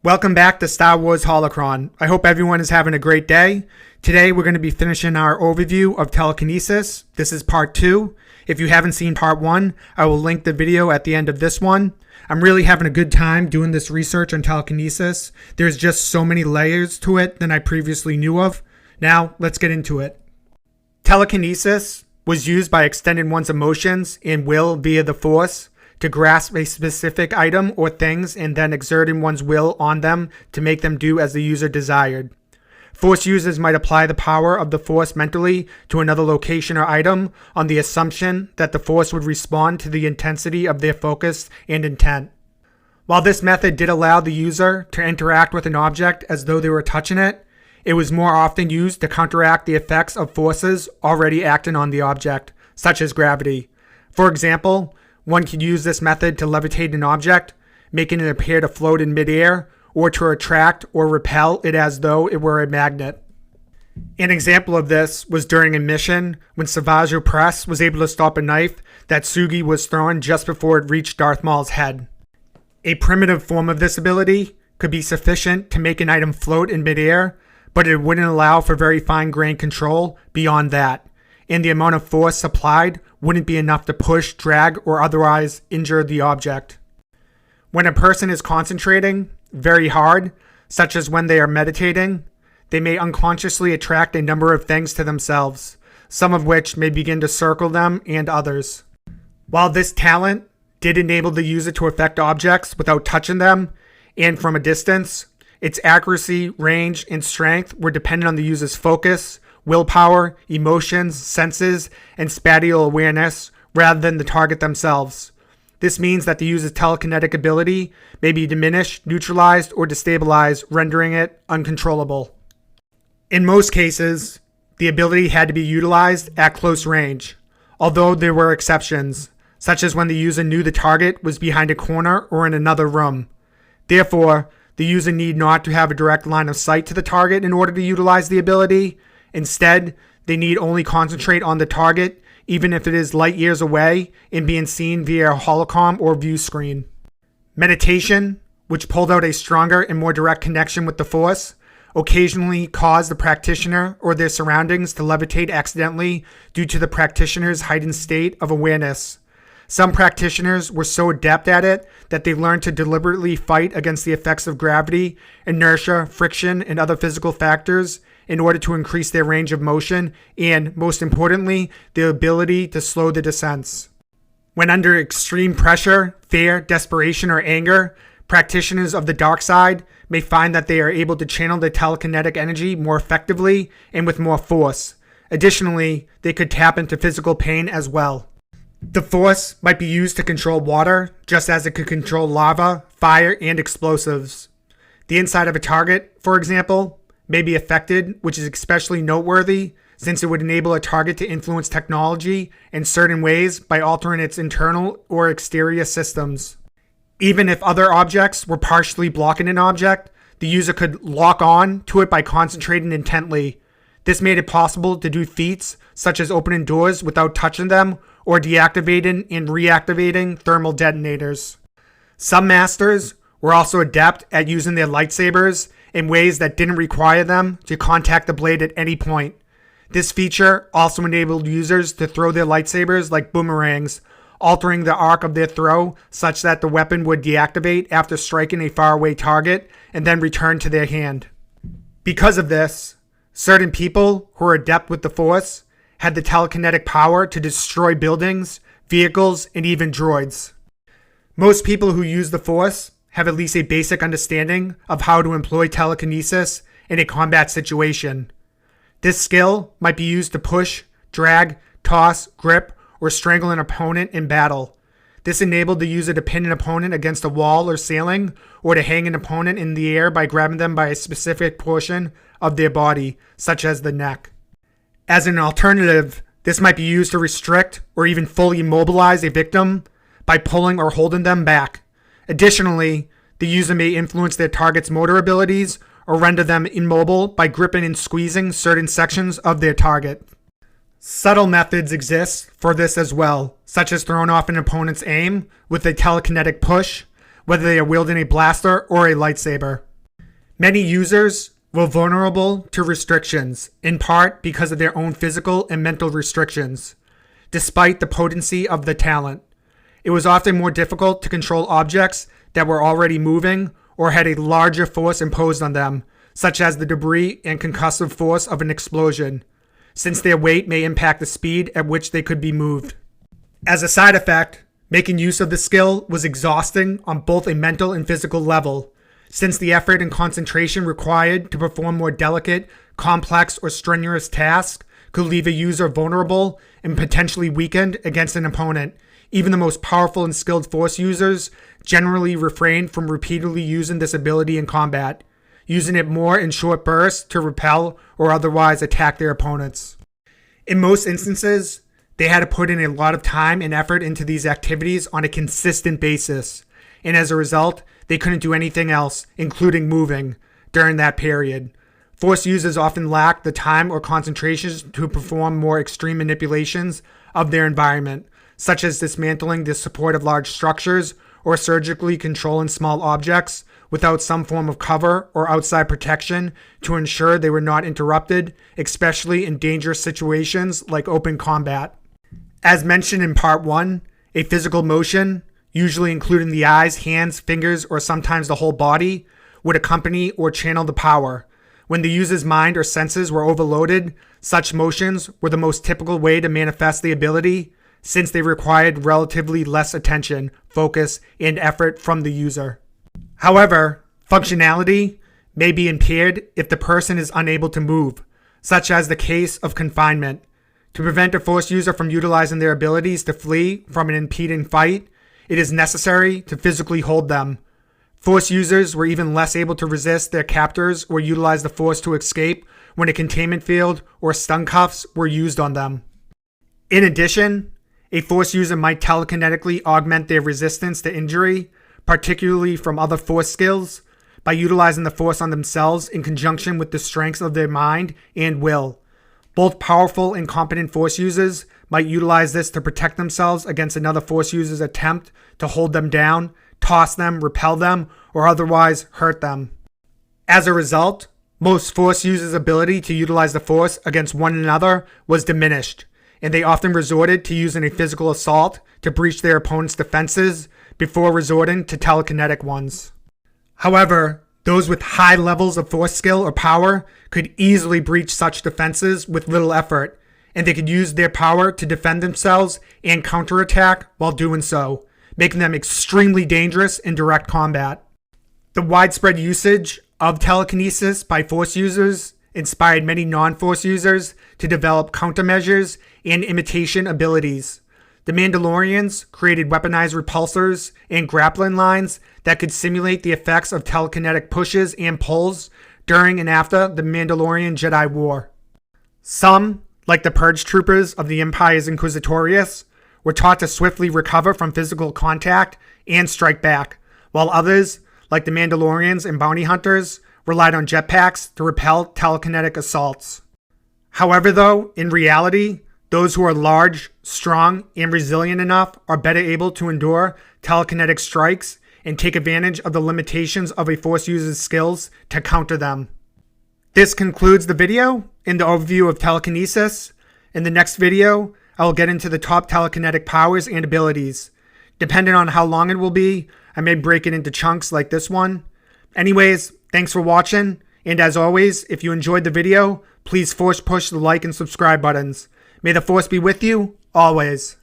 Welcome back to Star Wars Holocron. I hope everyone is having a great day. Today we're going to be finishing our overview of telekinesis. This is part 2. If you haven't seen part 1, I will link the video at the end of this one. I'm really having a good time doing this research on telekinesis. There's just so many layers to it than I previously knew of. Now, let's get into it. Telekinesis was used by extending one's emotions and will via the Force to grasp a specific item or things and then exerting one's will on them to make them do as the user desired. Force users might apply the power of the Force mentally to another location or item on the assumption that the Force would respond to the intensity of their focus and intent. While this method did allow the user to interact with an object as though they were touching it, it was more often used to counteract the effects of forces already acting on the object, such as gravity. For example, one could use this method to levitate an object, making it appear to float in midair, or to attract or repel it as though it were a magnet. An example of this was during a mission when Savage Opress was able to stop a knife that Sugi was throwing just before it reached Darth Maul's head. A primitive form of this ability could be sufficient to make an item float in midair, but it wouldn't allow for very fine-grained control beyond that, and the amount of force supplied wouldn't be enough to push, drag, or otherwise injure the object. When a person is concentrating very hard, such as when they are meditating, they may unconsciously attract a number of things to themselves, some of which may begin to circle them and others. While this talent did enable the user to affect objects without touching them and from a distance, its accuracy, range, and strength were dependent on the user's focus, willpower, emotions, senses, and spatial awareness rather than the target themselves. This means that the user's telekinetic ability may be diminished, neutralized, or destabilized, rendering it uncontrollable. In most cases, the ability had to be utilized at close range, although there were exceptions, such as when the user knew the target was behind a corner or in another room. Therefore, the user need not to have a direct line of sight to the target in order to utilize the ability. Instead, they need only concentrate on the target, even if it is light years away and being seen via a hologram or view screen. Meditation, which pulled out a stronger and more direct connection with the Force, occasionally caused the practitioner or their surroundings to levitate accidentally due to the practitioner's heightened state of awareness. Some practitioners were so adept at it that they learned to deliberately fight against the effects of gravity, inertia, friction, and other physical factors in order to increase their range of motion and, most importantly, their ability to slow the descents. When under extreme pressure, fear, desperation, or anger, practitioners of the dark side may find that they are able to channel their telekinetic energy more effectively and with more force. Additionally, they could tap into physical pain as well. The Force might be used to control water, just as it could control lava, fire, and explosives. The inside of a target, for example, may be affected, which is especially noteworthy since it would enable a target to influence technology in certain ways by altering its internal or exterior systems. Even if other objects were partially blocking an object, the user could lock on to it by concentrating intently. This made it possible to do feats such as opening doors without touching them or deactivating and reactivating thermal detonators. Some masters were also adept at using their lightsabers in ways that didn't require them to contact the blade at any point. This feature also enabled users to throw their lightsabers like boomerangs, altering the arc of their throw such that the weapon would deactivate after striking a faraway target and then return to their hand. Because of this, certain people who are adept with the Force had the telekinetic power to destroy buildings, vehicles, and even droids. Most people who use the Force have at least a basic understanding of how to employ telekinesis in a combat situation. This skill might be used to push, drag, toss, grip, or strangle an opponent in battle. This enabled the user to pin an opponent against a wall or ceiling, or to hang an opponent in the air by grabbing them by a specific portion of their body, such as the neck. As an alternative, this might be used to restrict or even fully immobilize a victim by pulling or holding them back. Additionally, the user may influence their target's motor abilities or render them immobile by gripping and squeezing certain sections of their target. Subtle methods exist for this as well, such as throwing off an opponent's aim with a telekinetic push, whether they are wielding a blaster or a lightsaber. Many users were vulnerable to restrictions, in part because of their own physical and mental restrictions. Despite the potency of the talent, it was often more difficult to control objects that were already moving or had a larger force imposed on them, such as the debris and concussive force of an explosion, since their weight may impact the speed at which they could be moved. As a side effect, making use of the skill was exhausting on both a mental and physical level, since the effort and concentration required to perform more delicate, complex, or strenuous tasks could leave a user vulnerable and potentially weakened against an opponent. Even the most powerful and skilled force users generally refrain from repeatedly using this ability in combat, using it more in short bursts to repel or otherwise attack their opponents. In most instances, they had to put in a lot of time and effort into these activities on a consistent basis, and as a result, they couldn't do anything else, including moving, during that period. Force users often lack the time or concentration to perform more extreme manipulations of their environment, such as dismantling the support of large structures or surgically controlling small objects without some form of cover or outside protection to ensure they were not interrupted, especially in dangerous situations like open combat. As mentioned in Part 1, a physical motion, usually including the eyes, hands, fingers, or sometimes the whole body, would accompany or channel the power. When the user's mind or senses were overloaded, such motions were the most typical way to manifest the ability, since they required relatively less attention, focus, and effort from the user. However, functionality may be impaired if the person is unable to move, such as the case of confinement. To prevent a force user from utilizing their abilities to flee from an impeding fight, it is necessary to physically hold them. Force users were even less able to resist their captors or utilize the force to escape when a containment field or stun cuffs were used on them. In addition, a force user might telekinetically augment their resistance to injury, particularly from other force skills, by utilizing the force on themselves in conjunction with the strengths of their mind and will. Both powerful and competent force users might utilize this to protect themselves against another force user's attempt to hold them down, toss them, repel them, or otherwise hurt them. As a result, most force users' ability to utilize the force against one another was diminished, and they often resorted to using a physical assault to breach their opponent's defenses before resorting to telekinetic ones. However, those with high levels of force skill or power could easily breach such defenses with little effort, and they could use their power to defend themselves and counterattack while doing so, making them extremely dangerous in direct combat. The widespread usage of telekinesis by force users inspired many non-force users to develop countermeasures and imitation abilities. The Mandalorians created weaponized repulsors and grappling lines that could simulate the effects of telekinetic pushes and pulls during and after the Mandalorian Jedi War. Some, like the Purge Troopers of the Empire's Inquisitorius, were taught to swiftly recover from physical contact and strike back, while others, like the Mandalorians and Bounty Hunters, relied on jetpacks to repel telekinetic assaults. However, though, in reality, those who are large, strong, and resilient enough are better able to endure telekinetic strikes and take advantage of the limitations of a force user's skills to counter them. This concludes the video and the overview of telekinesis. In the next video, I will get into the top telekinetic powers and abilities. Depending on how long it will be, I may break it into chunks like this one. Anyways, thanks for watching, and as always, if you enjoyed the video, please force push the like and subscribe buttons. May the force be with you, always.